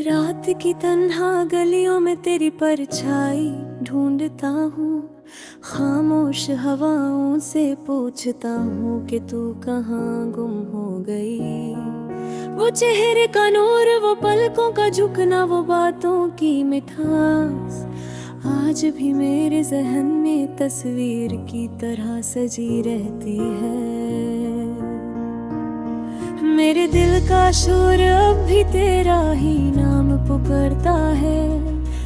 रात की तन्हा गलियों में तेरी परछाई ढूंढता हूँ, खामोश हवाओं से पूछता हूँ कि तू कहाँ गुम हो गई। वो चेहरे का नूर, वो पलकों का झुकना, वो बातों की मिठास आज भी मेरे जहन में तस्वीर की तरह सजी रहती है। मेरे दिल का शोर अब भी तेरा ही नाम पुकारता है,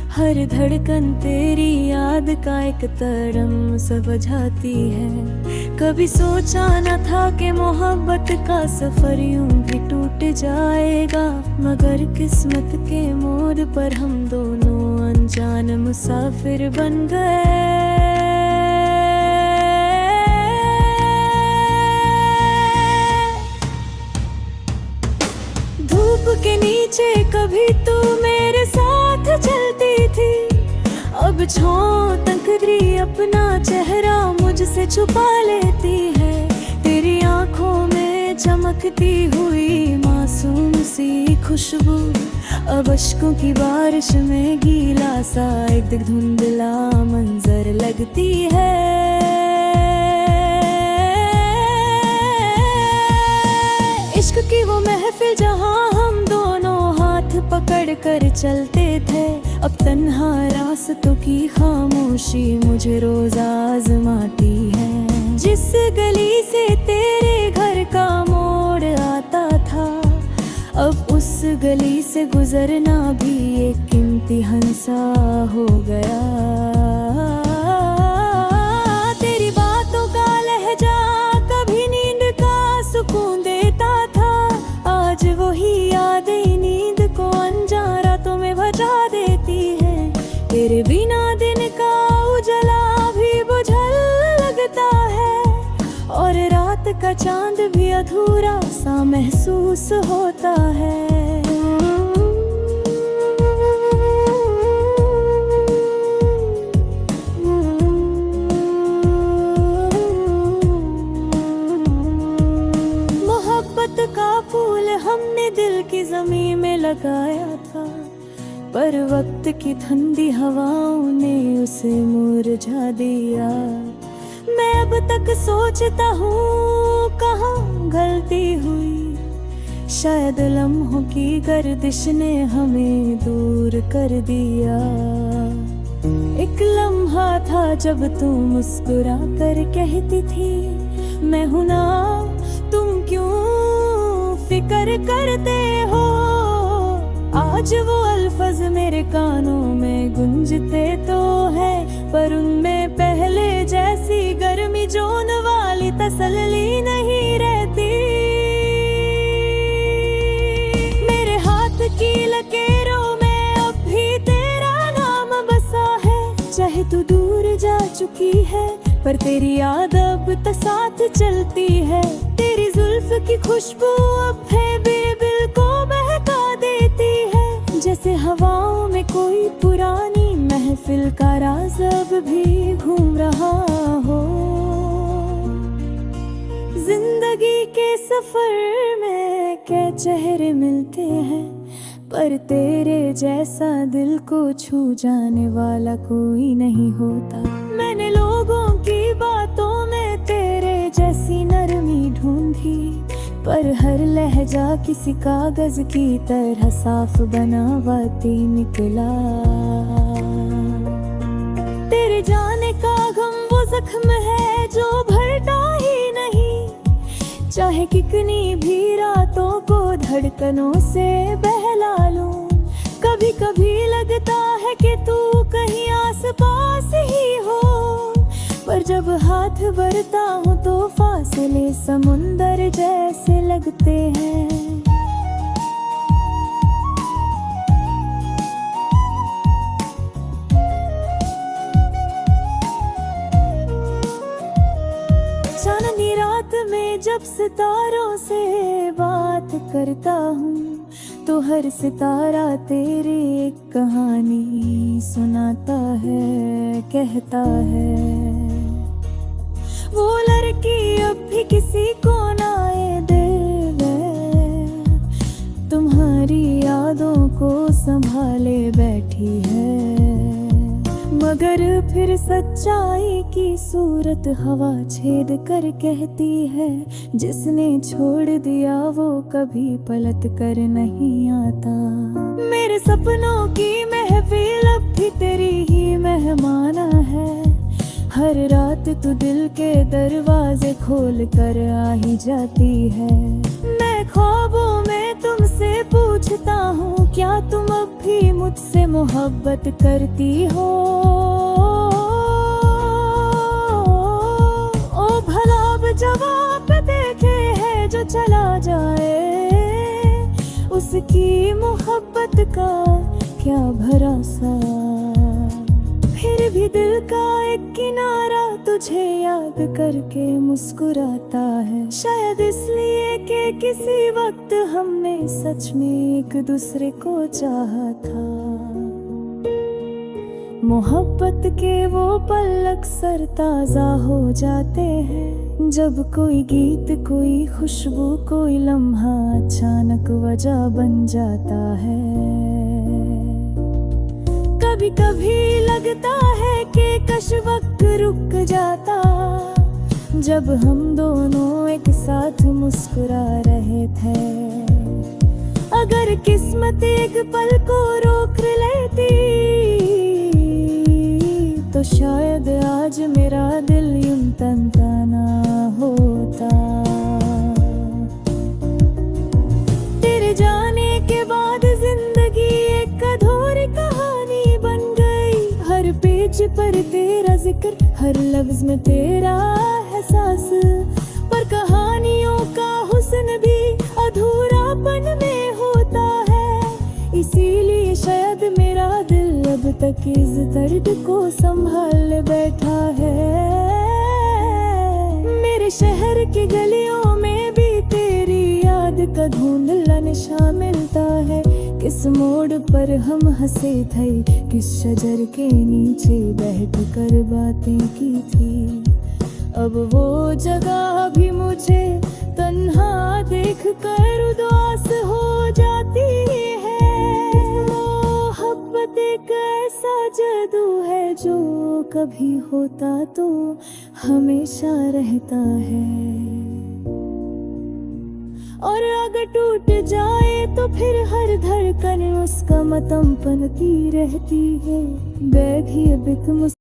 हर धड़कन तेरी याद का एक तरंग सा बजाती है। कभी सोचा न था कि मोहब्बत का सफर यूं भी टूट जाएगा, मगर किस्मत के मोड़ पर हम दोनों अनजान मुसाफिर बन गए। धूप के नीचे कभी तू मेरे साथ चलती थी, अब छाँव तकरी अपना चेहरा मुझसे छुपा लेती है। तेरी आंखों में चमकती हुई मासूम सी खुशबू अब अश्कों की बारिश में गीला सा एक धुंधला मंजर लगती है। इश्क की वो महफिल जहाँ हम दोनों हाथ पकड़ कर चलते थे, अब तन्हा रास्तों की खामोशी मुझे रोज आजमाती है। जिस गली से तेरे घर का मोड़ आता था, अब उस गली से गुजरना भी एक इम्तिहान सा हो गया। तेरी बातों का लहजा कभी नींद का सुकून देता था, आज वही यादें नींद को अनजान रातों में भजा देती है। तेरे बिना दिन का उजला भी बुझल लगता है, और रात का चांद भी अधूरा सा महसूस होता है। मोहब्बत का फूल हमने दिल की ज़मीन में लगाया था, पर वक्त की ठंडी हवाओं ने उसे मुरझा दिया। मैं अब तक सोचता हूँ कहाँ गलती हुई, शायद लम्हों की गर्दिश ने हमें दूर कर दिया। एक लम्हा था जब तू मुस्कुरा कर कहती थी, मैं हूं ना, तुम क्यों फिक्र करते हो। आज वो अल्फाज मेरे कानों में गूंजते तो है, पर उनमें पहले जैसी गर्मी जोन वाली तसल्ली नहीं रहती। मेरे हाथ की लकीरों में अब भी तेरा नाम बसा है, चाहे तू दूर जा चुकी है पर तेरी याद अब तक साथ चलती है। तेरी जुल्फ की खुशबू अब है दिल को बहका देती है, जैसे हवाओं में कोई पुरानी महफिल का राज अब भी घूम रहा हो। जिंदगी के सफर में क्या चेहरे मिलते हैं, पर तेरे जैसा दिल को छू जाने वाला कोई नहीं होता। मैंने लोगों की बातों में तेरे जैसी नरमी ढूंढी, पर हर लहजा किसी कागज की तरह साफ बनावटी निकला। तेरे जाने का गम वो जख्म है जो भरता ही नहीं, चाहे कितनी भी रातों को धड़कनों से बहला लूं। कभी कभी लगता है कि तू कहीं आस पास ही हो, पर जब हाथ बढ़ता हूँ तो फासले समुंदर जैसे लगते हैं। चांदनी रात में जब सितारों से बात करता हूँ, तो हर सितारा तेरी एक कहानी सुनाता है, कहता है। वो लड़की अब भी किसी को ना दिल है, तुम्हारी यादों को संभाले बैठी है। मगर फिर सच्चाई की सूरत हवा छेद कर कहती है, जिसने छोड़ दिया वो कभी पलट कर नहीं आता। मेरे सपनों की महफिल अब भी तेरी ही मेहमाना है। हर रात तू दिल के दरवाजे खोल कर आ ही जाती है। मैं ख्वाबों में तुमसे पूछता हूँ, क्या तुम अब भी मुझसे मोहब्बत करती हो? ओ भला अब जवाब देखे है जो चला जाए, उसकी मोहब्बत का क्या भरोसा। फिर भी दिल का एक किनारा तुझे याद करके मुस्कुराता है। शायद इसलिए कि किसी वक्त हमने सच में एक दूसरे को चाहा था। मोहब्बत के वो पल अक्सर ताजा हो जाते हैं, जब कोई गीत, कोई खुशबू, कोई लम्हा अचानक वजह बन जाता है। कभी कभी लगता है कि कश वक्त रुक जाता, जब हम दोनों एक साथ मुस्कुरा रहे थे। अगर किस्मत एक पल को रोक लेती, तो शायद आज मेरा दिल यूं तन्हा ना होता। तेरे जाने के बाद जिंदगी एक अधूरी कहानी बन गई। हर पेज पर तेरा जिक्र, हर लफ्ज में तेरा एहसास। पर कहानियों का हुस्न भी अधूरापन में होता है। इसीलिए शायद मेरा दिल अब तक इस दर्द को संभाल बैठा है। मेरे शहर की गलियों में भी तेरी याद का धुंधला निशा मिलता है। किस मोड़ पर हम हंसे थे, किस शजर के नीचे बैठ कर बातें की थी। अब वो जगह भी मुझे तन्हा देख कर उदास हो जाती है। मोहब्बत एक ऐसा जादू है जो कभी होता तो हमेशा रहता है, और अगर टूट जाए तो फिर हर धड़कन उसका मतम पनती रहती है। बैठी बिक